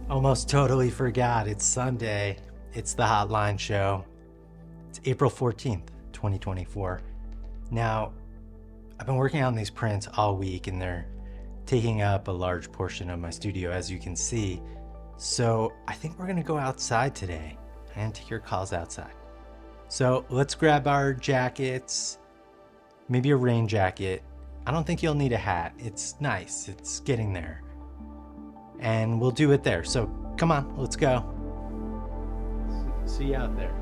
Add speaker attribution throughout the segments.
Speaker 1: Almost totally forgot. It's Sunday. It's the Hotline Show. It's April 14th, 2024. Now, I've been working on these prints all week and they're taking up a large portion of my studio, as you can see. So I think we're going to go outside today and take your calls outside. So let's grab our jackets, maybe a rain jacket. I don't think you'll need a hat. It's nice. It's getting there. And we'll do it there. So come on, let's go. See you out there.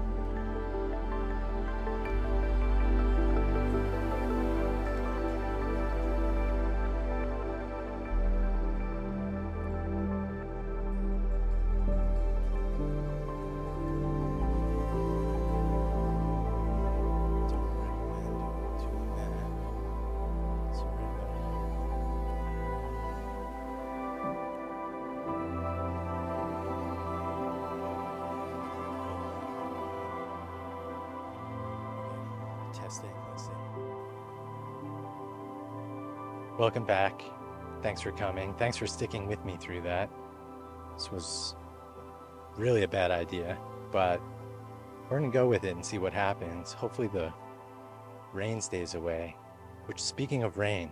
Speaker 1: Testing, let's see. Welcome back. Thanks for coming. Thanks for sticking with me through that. This was really a bad idea, but we're gonna go with it and see what happens. Hopefully the rain stays away. Which, speaking of rain,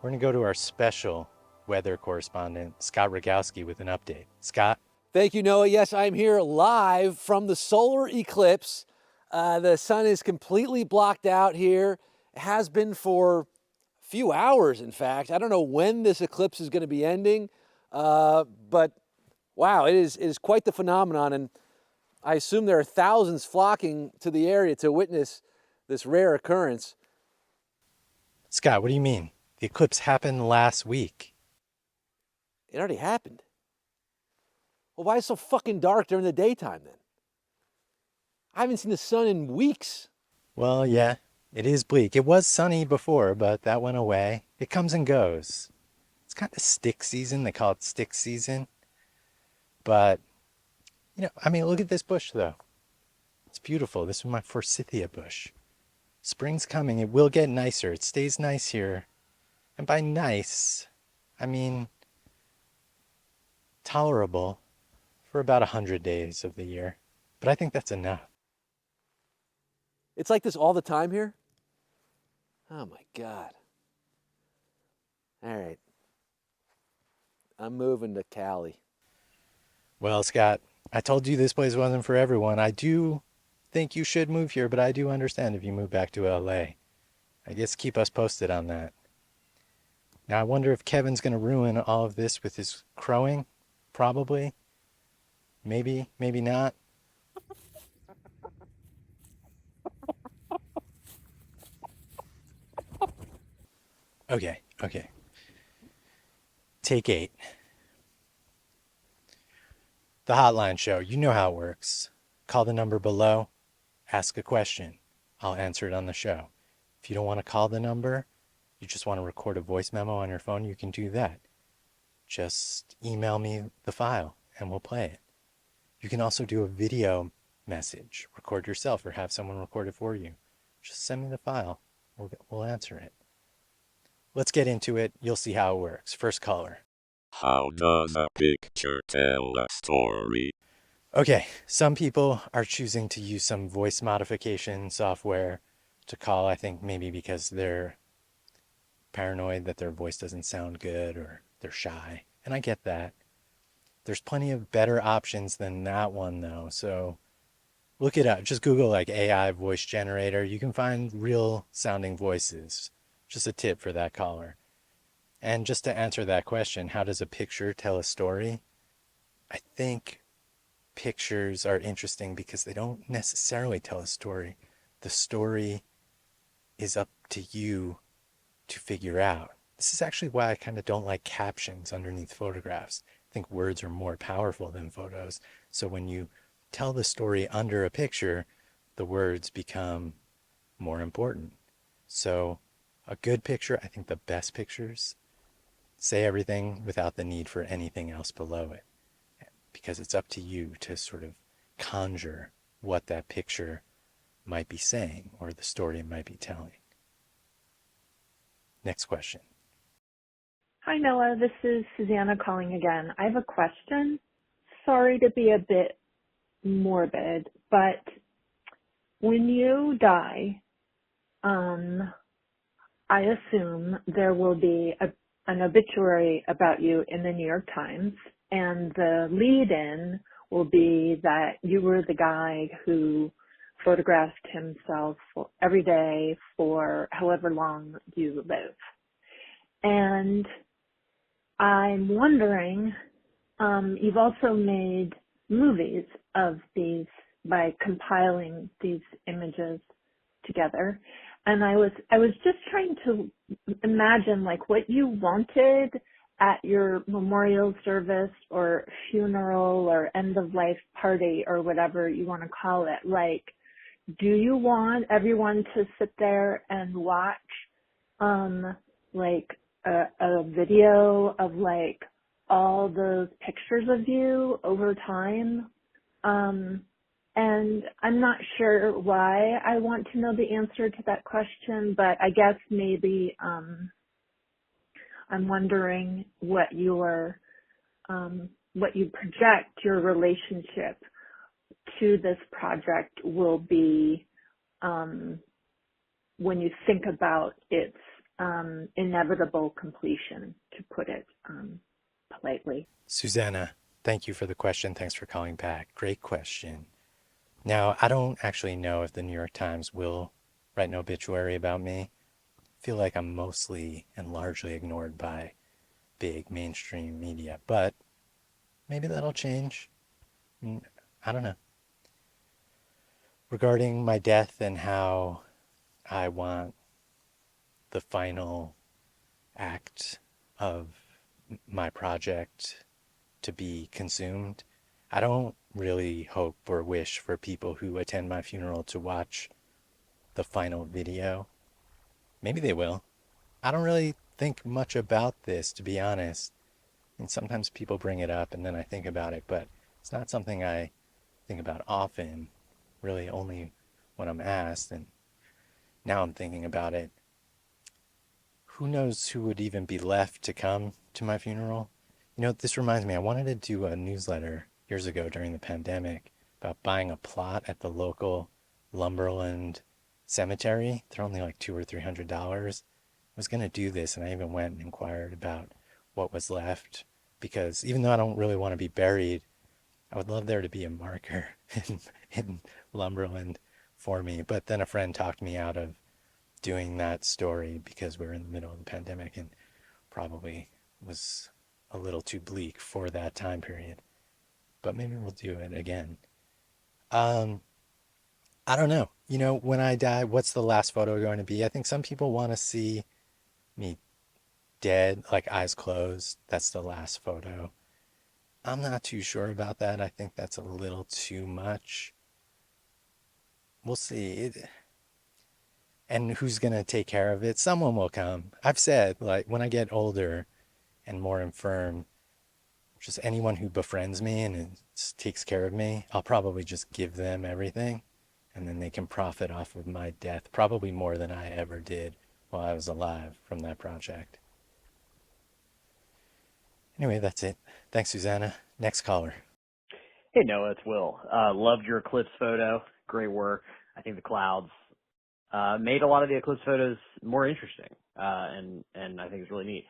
Speaker 1: we're gonna go to our special weather correspondent, Scott Rogowski, with an update. Scott?
Speaker 2: Thank you, Noah. Yes, I'm here live from the solar eclipse. The sun is completely blocked out here. It has been for a few hours, in fact. I don't know when this eclipse is going to be ending, but wow, it is quite the phenomenon. And I assume there are thousands flocking to the area to witness this rare occurrence.
Speaker 1: Scott, what do you mean? The eclipse happened last week.
Speaker 2: It already happened. Well, why is it so fucking dark during the daytime then? I haven't seen the sun in weeks.
Speaker 1: Well, yeah, it is bleak. It was sunny before, but that went away. It comes and goes. It's kind of stick season. They call it stick season. But, look at this bush, though. It's beautiful. This is my forsythia bush. Spring's coming. It will get nicer. It stays nice here. And by nice, I mean tolerable for about 100 days of the year. But I think that's enough.
Speaker 2: It's like this all the time here? Oh my God. All right. I'm moving to Cali.
Speaker 1: Well, Scott, I told you this place wasn't for everyone. I do think you should move here, but I do understand if you move back to LA. I guess keep us posted on that. Now, I wonder if Kevin's going to ruin all of this with his crowing. Probably. Maybe, maybe not. Okay. Take 8. The Hotline Show. You know how it works. Call the number below. Ask a question. I'll answer it on the show. If you don't want to call the number, you just want to record a voice memo on your phone, you can do that. Just email me the file and we'll play it. You can also do a video message. Record yourself or have someone record it for you. Just send me the file. We'll answer it. Let's get into it. You'll see how it works. First caller.
Speaker 3: How does a picture tell a story?
Speaker 1: Okay, some people are choosing to use some voice modification software to call, I think maybe because they're paranoid that their voice doesn't sound good or they're shy. And I get that. There's plenty of better options than that one, though. So look it up. Just Google like AI voice generator. You can find real sounding voices. Just a tip for that caller. And just to answer that question, how does a picture tell a story? I think pictures are interesting because they don't necessarily tell a story. The story is up to you to figure out. This is actually why I kind of don't like captions underneath photographs. I think words are more powerful than photos. So when you tell the story under a picture, the words become more important. So a good picture, I think the best pictures, say everything without the need for anything else below it. Because it's up to you to sort of conjure what that picture might be saying or the story might be telling. Next question.
Speaker 4: Hi, Noah. This is Susanna calling again. I have a question. Sorry to be a bit morbid, but when you die, I assume there will be an obituary about you in the New York Times, and the lead-in will be that you were the guy who photographed himself every day for however long you live. And I'm wondering, you've also made movies of these by compiling these images together. And I was just trying to imagine like what you wanted at your memorial service or funeral or end of life party or whatever you want to call it. Like, do you want everyone to sit there and watch, like a video of like all those pictures of you over time? And I'm not sure why I want to know the answer to that question, but I guess maybe I'm wondering what you project your relationship to this project will be when you think about its inevitable completion, to put it politely.
Speaker 1: Susanna, thank you for the question. Thanks for calling back. Great question. Now, I don't actually know if the New York Times will write an obituary about me. I feel like I'm mostly and largely ignored by big mainstream media, but maybe that'll change. I don't know. Regarding my death and how I want the final act of my project to be consumed, I don't really hope or wish for people who attend my funeral to watch the final video. Maybe they will. I don't really think much about this, to be honest. And sometimes people bring it up and then I think about it, but it's not something I think about often, really only when I'm asked. And now I'm thinking about it. Who knows who would even be left to come to my funeral? You know, this reminds me, I wanted to do a newsletter years ago during the pandemic about buying a plot at the local Lumberland cemetery. They're only like $200 or $300. I was going to do this and I even went and inquired about what was left because even though I don't really want to be buried, I would love there to be a marker in Lumberland for me. But then a friend talked me out of doing that story because we were in the middle of the pandemic and probably was a little too bleak for that time period. But maybe we'll do it again. I don't know. You know, when I die, what's the last photo going to be? I think some people want to see me dead, like eyes closed. That's the last photo. I'm not too sure about that. I think that's a little too much. We'll see. And who's going to take care of it? Someone will come. I've said, like, when I get older and more infirm, just anyone who befriends me and takes care of me, I'll probably just give them everything. And then they can profit off of my death, probably more than I ever did while I was alive from that project. Anyway, that's it. Thanks, Susanna. Next caller.
Speaker 5: Hey, Noah, it's Will. Loved your eclipse photo. Great work. I think the clouds made a lot of the eclipse photos more interesting, and I think it's really neat.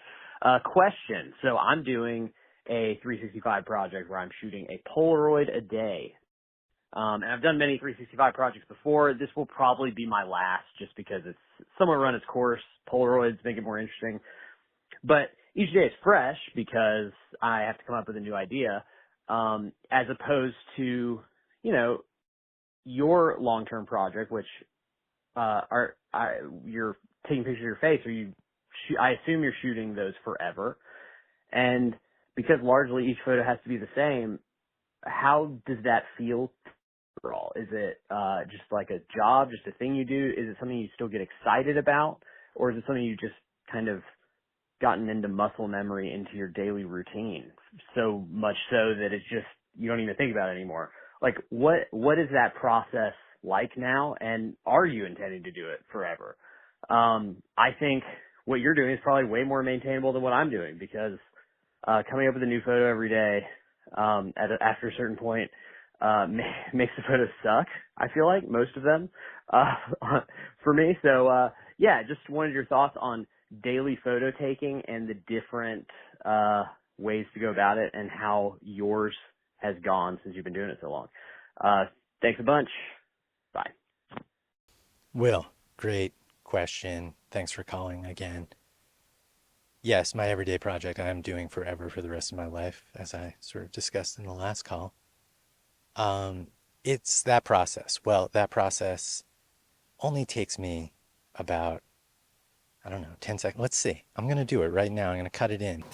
Speaker 5: Question. So I'm doing a 365 project where I'm shooting a Polaroid a day. And I've done many 365 projects before. This will probably be my last just because it's somewhat run its course. Polaroids make it more interesting. But each day is fresh because I have to come up with a new idea, as opposed to, you know, your long-term project, which you're taking pictures of your face, or I assume you're shooting those forever. And because largely each photo has to be the same, how does that feel overall? Is it just like a job, just a thing you do? Is it something you still get excited about? Or is it something you just kind of gotten into muscle memory into your daily routine? So much so that it's just, you don't even think about it anymore. Like, what is that process like now? And are you intending to do it forever? I think what you're doing is probably way more maintainable than what I'm doing, because coming up with a new photo every day after a certain point makes the photos suck, I feel like, most of them, for me. So, yeah, just wanted your thoughts on daily photo taking and the different ways to go about it and how yours has gone since you've been doing it so long. Thanks a bunch. Bye.
Speaker 1: Will, great question. Thanks for calling again. Yes, my everyday project I'm doing forever for the rest of my life, as I sort of discussed in the last call. It's that process. Well, that process only takes me about, I don't know, 10 seconds. Let's see. I'm going to do it right now. I'm going to cut it in.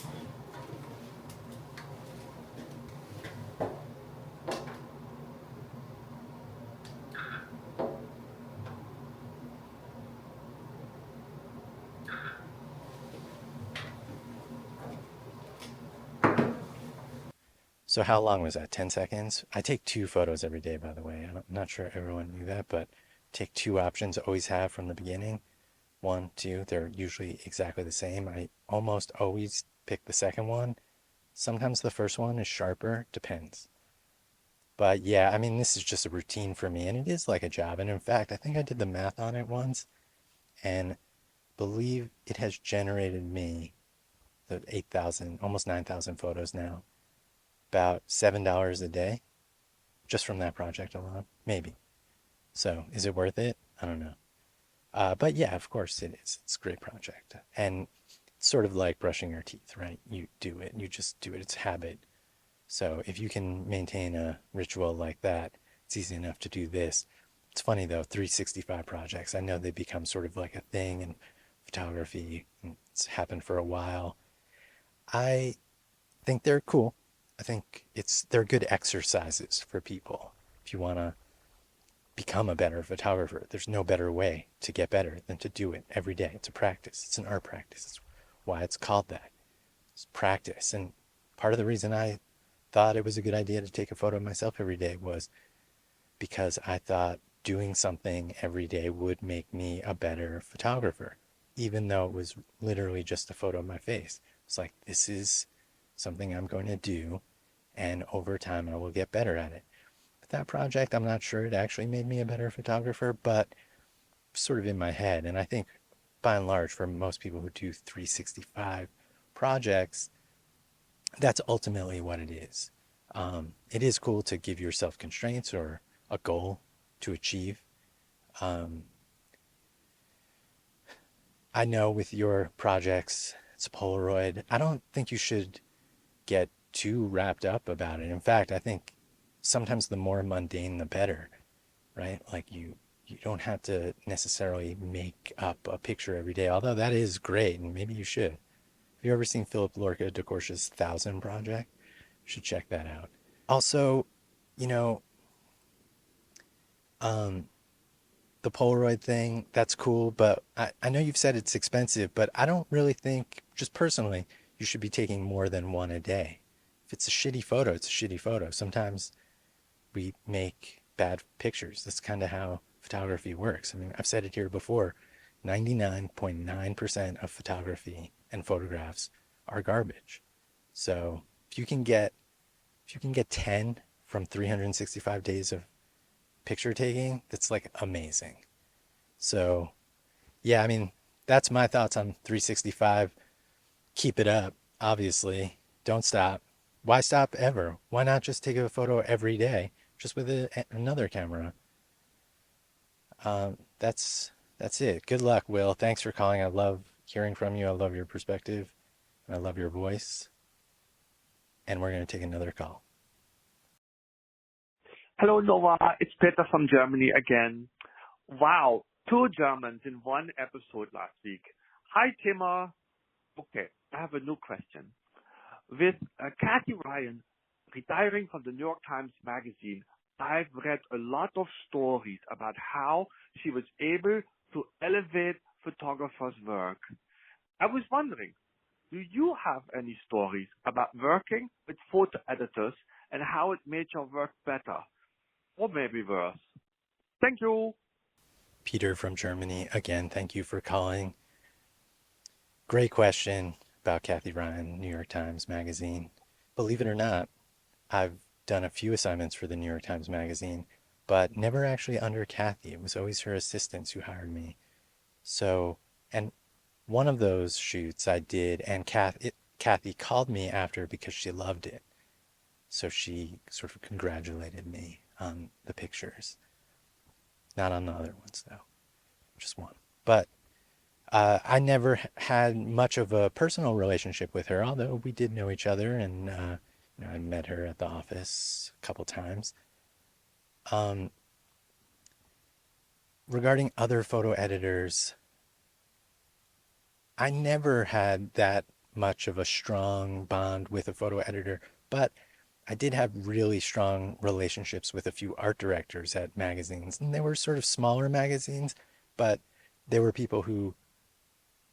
Speaker 1: So how long was that? 10 seconds? I take 2 photos every day, by the way. I'm not sure everyone knew that, but take 2 options, always have from the beginning. 1, 2, they're usually exactly the same. I almost always pick the second one. Sometimes the first one is sharper, depends. But yeah, I mean, this is just a routine for me, and it is like a job. And in fact, I think I did the math on it once, and believe it has generated me the 8,000, almost 9,000 photos now, about $7 a day just from that project alone, maybe. So is it worth it? I don't know. But yeah, of course it is. It's a great project. And it's sort of like brushing your teeth, right? You do it, you just do it. It's habit. So if you can maintain a ritual like that, it's easy enough to do this. It's funny though, 365 projects, I know they become sort of like a thing in photography. It's happened for a while. I think they're cool. I think they're good exercises for people. If you want to become a better photographer, there's no better way to get better than to do it every day. It's a practice. It's an art practice. It's why it's called that. It's practice. And part of the reason I thought it was a good idea to take a photo of myself every day was because I thought doing something every day would make me a better photographer, even though it was literally just a photo of my face. It's like, this is something I'm going to do, and over time I will get better at it. With that project, I'm not sure it actually made me a better photographer, but sort of in my head. And I think by and large, for most people who do 365 projects, that's ultimately what it is. It is cool to give yourself constraints or a goal to achieve. I know with your projects, it's Polaroid. I don't think you should get too wrapped up about it. In fact, I think sometimes the more mundane, the better, right? Like you don't have to necessarily make up a picture every day, although that is great, and maybe you should. Have you ever seen Philip Lorca DeCorsia's 1,000 project? You should check that out. Also, you know, the Polaroid thing, that's cool, but I know you've said it's expensive, but I don't really think, just personally, you should be taking more than one a day. If it's a shitty photo, it's a shitty photo. Sometimes we make bad pictures. That's kind of how photography works. I mean, I've said it here before, 99.9% of photography and photographs are garbage. So if you can get 10 from 365 days of picture taking, that's like amazing. So yeah, I mean, that's my thoughts on 365. Keep it up, obviously. Don't stop. Why stop ever? Why not just take a photo every day, just with another camera? That's it. Good luck, Will. Thanks for calling. I love hearing from you. I love your perspective, and I love your voice. And we're going to take another call.
Speaker 6: Hello, Nova. It's Peter from Germany again. Wow, 2 Germans in one episode last week. Hi, Timmer. Okay, I have a new question. With Kathy Ryan retiring from the New York Times Magazine, I've read a lot of stories about how she was able to elevate photographers' work. I was wondering, do you have any stories about working with photo editors and how it made your work better? Or maybe worse? Thank you.
Speaker 1: Peter from Germany, again, thank you for calling. Great question about Kathy Ryan, New York Times Magazine. Believe it or not, I've done a few assignments for the New York Times Magazine, but never actually under Kathy. It was always her assistants who hired me. So, and one of those shoots I did, and Kathy called me after because she loved it. So she sort of congratulated me on the pictures. Not on the other ones, though, just one. But I never had much of a personal relationship with her, although we did know each other, and I met her at the office a couple times. Um, Regarding other photo editors, I never had that much of a strong bond with a photo editor, but I did have really strong relationships with a few art directors at magazines, and they were sort of smaller magazines, but they were people who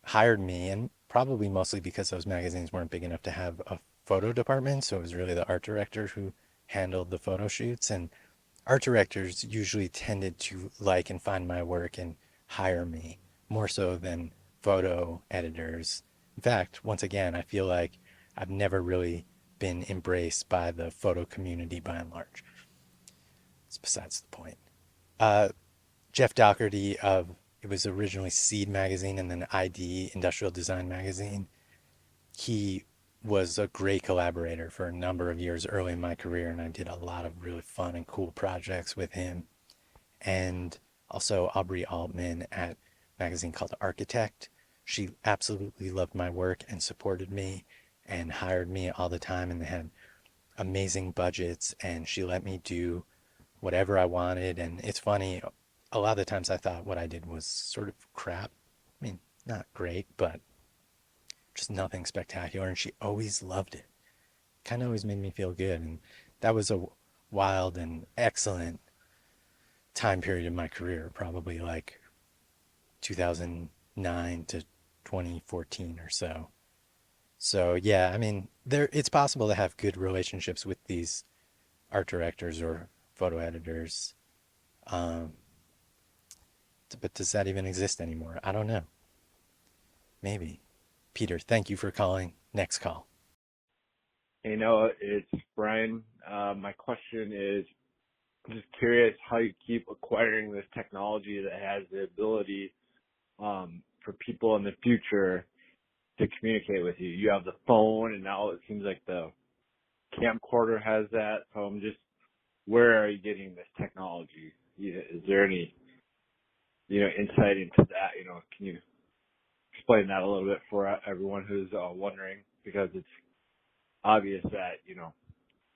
Speaker 1: hired me, and probably mostly because those magazines weren't big enough to have a photo department. So it was really the art director who handled the photo shoots. And art directors usually tended to like and find my work and hire me more so than photo editors. In fact, once again, I feel like I've never really been embraced by the photo community by and large. It's besides the point. Uh, Jeff Dougherty of, it was originally Seed magazine and then ID, Industrial Design magazine. He was a great collaborator for a number of years early in my career, and I did a lot of really fun and cool projects with him. And also Aubrey Altman at a magazine called Architect. She absolutely loved my work and supported me and hired me all the time, and they had amazing budgets, and she let me do whatever I wanted. And it's funny, a lot of the times I thought what I did was sort of crap. I mean, not great, but just nothing spectacular. And she always loved it. Kind of always made me feel good. And that was a wild and excellent time period in my career, probably like 2009 to 2014 or so. So yeah, I mean, it's possible to have good relationships with these art directors or photo editors. Um, but does that even exist anymore? I don't know. Maybe. Peter, thank you for calling. Next call.
Speaker 7: Hey, Noah, it's Brian. My question is, I'm just curious how you keep acquiring this technology that has the ability for people in the future to communicate with you. You have the phone, and now it seems like the camcorder has that. So I'm just, where are you getting this technology? Is there any, insight into that? Can you explain that a little bit for everyone who's wondering? Because it's obvious that,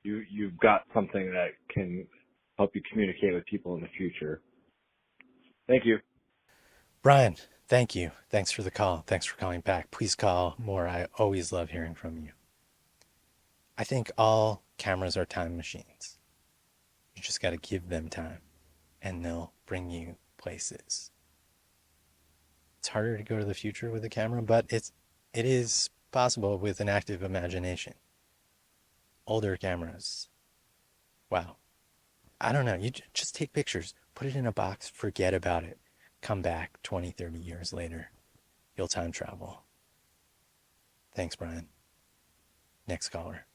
Speaker 7: you've got something that can help you communicate with people in the future. Thank you.
Speaker 1: Brian, thank you. Thanks for the call. Thanks for calling back. Please call more. I always love hearing from you. I think all cameras are time machines. You just got to give them time, and they'll bring you places. It's harder to go to the future with a camera, but it is possible with an active imagination. Older cameras, wow. I don't know. You just take pictures, put it in a box, forget about it. Come back 20, 30 years later. You'll time travel. Thanks, Brian. Next caller.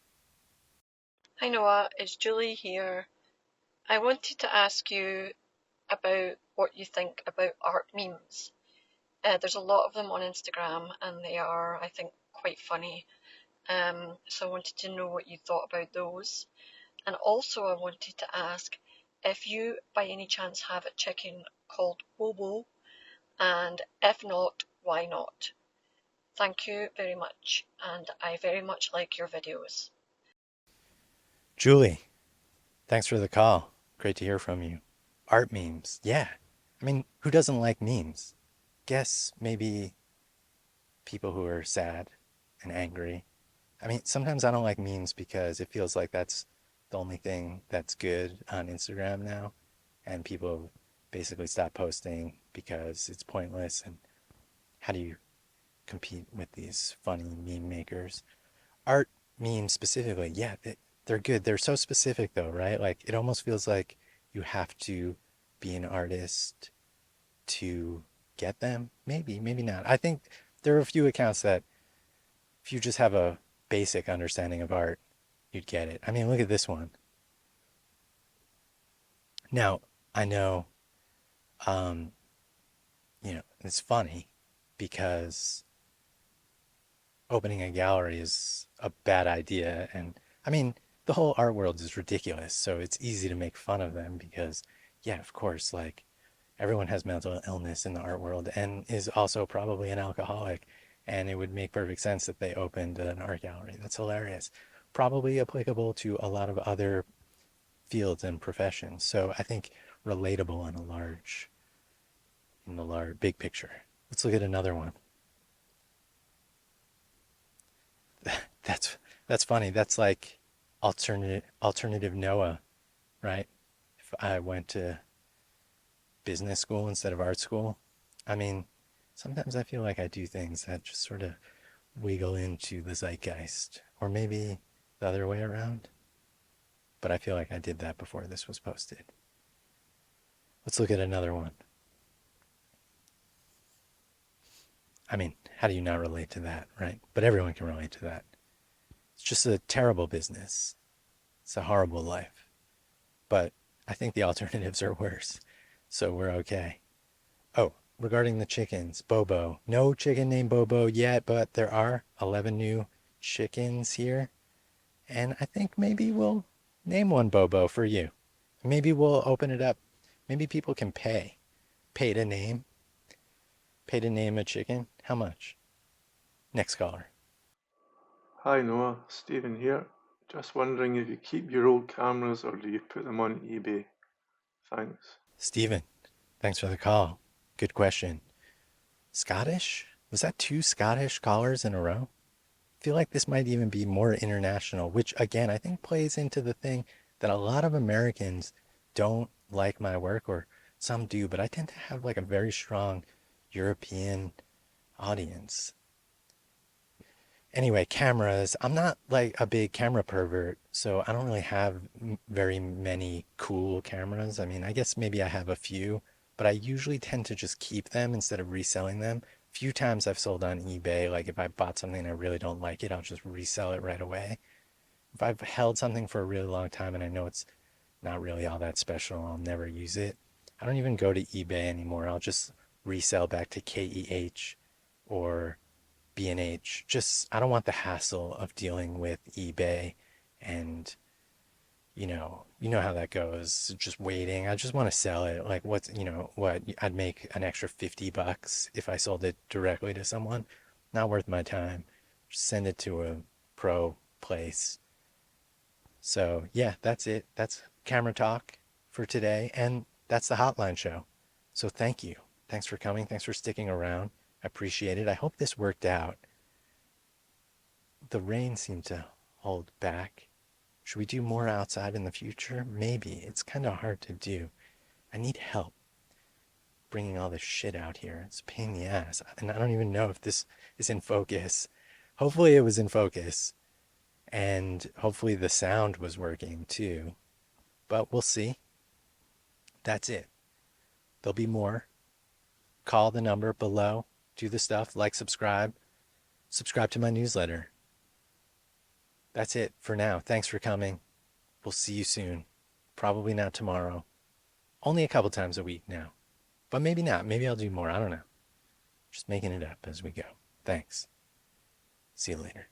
Speaker 8: Hi Noah, it's Julie here. I wanted to ask you about what you think about art memes. There's a lot of them on Instagram and they are, I think, quite funny. So I wanted to know what you thought about those. And also I wanted to ask if you by any chance have a chicken called Bobo, and if not, why not? Thank you very much, and I very much like your videos.
Speaker 1: Julie, thanks for the call. Great to hear from you. Art memes. Yeah. I mean, who doesn't like memes? Guess maybe people who are sad and angry. I mean, sometimes I don't like memes because it feels like that's the only thing that's good on Instagram now. And people basically stop posting because it's pointless. And how do you compete with these funny meme makers? Art memes specifically, yeah, they're good. They're so specific though, right? Like it almost feels like you have to be an artist to get them. Maybe, maybe not. I think There are a few accounts that if you just have a basic understanding of art, you'd get it. I mean, look at this one. Now, I know, um, it's funny because opening a gallery is a bad idea. And I mean, the whole art world is ridiculous. So it's easy to make fun of them because, yeah, of course, like everyone has mental illness in the art world and is also probably an alcoholic. And it would make perfect sense that they opened an art gallery. That's hilarious. Probably applicable to a lot of other fields and professions. So I think relatable in the large, big picture. Let's look at another one. That's funny. That's like alternative Noah, right? If I went to business school instead of art school. I mean, sometimes I feel like I do things that just sort of wiggle into the zeitgeist, or maybe the other way around. But I feel like I did that before this was posted. Let's look at another one. I mean, how do you not relate to that, right? But everyone can relate to that. It's just a terrible business. It's a horrible life. But I think the alternatives are worse. So we're okay. Oh, regarding the chickens, Bobo. No chicken named Bobo yet, but there are 11 new chickens here. And I think maybe we'll name one Bobo for you. Maybe we'll open it up. Maybe people can pay. Pay to name. Pay to name a chicken. How much? Next caller.
Speaker 9: Hi Noah, Stephen here. Just wondering if you keep your old cameras or do you put them on eBay? Thanks.
Speaker 1: Stephen, thanks for the call. Good question. Scottish? Was that 2 Scottish callers in a row? I feel like this might even be more international, which again, I think plays into the thing that a lot of Americans don't like my work, or some do, but I tend to have like a very strong European audience. Anyway, cameras. I'm not like a big camera pervert, so I don't really have very many cool cameras. I mean, I guess maybe I have a few, but I usually tend to just keep them instead of reselling them. Few times I've sold on eBay, like if I bought something and I really don't like it, I'll just resell it right away. If I've held something for a really long time and I know it's not really all that special, I'll never use it. I don't even go to eBay anymore. I'll just resell back to KEH or B&H. Just, I don't want the hassle of dealing with eBay and you know how that goes. Just waiting. I just want to sell it. Like what I'd make an extra $50 if I sold it directly to someone. Not worth my time. Just send it to a pro place. So yeah, that's it. That's camera talk for today. And that's the Hotline Show. So thank you. Thanks for coming. Thanks for sticking around. I appreciate it. I hope this worked out. The rain seemed to hold back. Should we do more outside in the future? Maybe. It's kind of hard to do. I need help bringing all this shit out here. It's a pain in the ass. And I don't even know if this is in focus. Hopefully it was in focus. And hopefully the sound was working too. But we'll see. That's it. There'll be more. Call the number below. Do the stuff. Like, subscribe. Subscribe to my newsletter. That's it for now. Thanks for coming. We'll see you soon. Probably not tomorrow. Only a couple times a week now. But maybe not. Maybe I'll do more. I don't know. Just making it up as we go. Thanks. See you later.